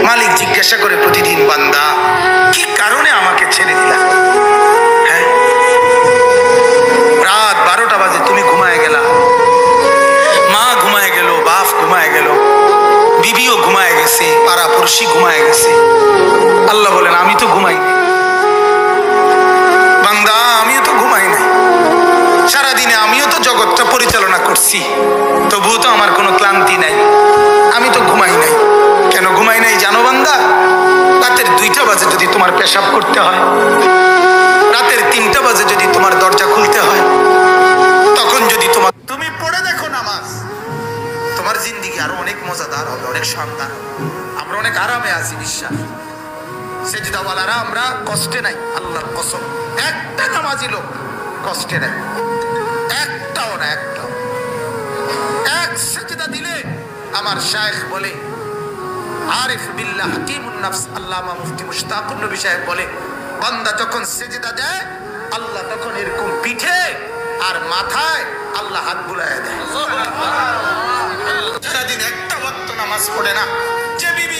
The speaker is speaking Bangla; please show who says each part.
Speaker 1: মালিক জিজ্ঞাসা করে প্রতিদিন, বান্দা কি কারণে আমাকে ছেড়ে দিলা? হ্যাঁ, রাত 12টা বাজে তুমি ঘুমায় গেলা, মা ঘুমায় গেল, বাপ ঘুমায় গেল, বিবিও ঘুমায় গেছে, পাড়া পড়শি ঘুমায় গেছে। আল্লাহ বলেন আমি তো ঘুমাই নাই বান্দা, আমিও তো ঘুমাই নাই। সারাদিনে আমিও তো জগৎটা পরিচালনা করছি, তবুও তো আমার কোনো ক্লান্তি নাই, আমি তো ঘুমাই নাই। কেন ঘুমাই নাই জানো বান্দা? রাতের 2টা বাজে যদি তোমার পেশাব করতে হয়, রাতের 3টা বাজে যদি তোমার দরজা খুলতে হয়, তখন যদি তুমি পড়ে দেখো নামাজ, তোমার জিন্দিগি আরো অনেক মজাদার হবে, অনেক শানদার হবে। আমরা অনেক আরামে আছি বিশ্বাস। সেজদাওয়ালারা আমরা কষ্টে নাই, আল্লাহর কসম। একটা নামাজি লোক কষ্টে নাই, একটাও না, একটাও। এক সেজদা দিলে আমার শায়েখ বলে, আরিফ বিল্লাহ হাকিমুন নাফস আল্লামা মুফতি মুশতাকুর নবী সাহেব বলে, বান্দা যখন সেজদা দেয় আল্লাহ তখন এরকম পিঠে আর মাথায় আল্লাহ হাত বুলায় দেয়। সারাদিন একটা ওয়াক্ত নামাজ পড়ে না, যে বিবি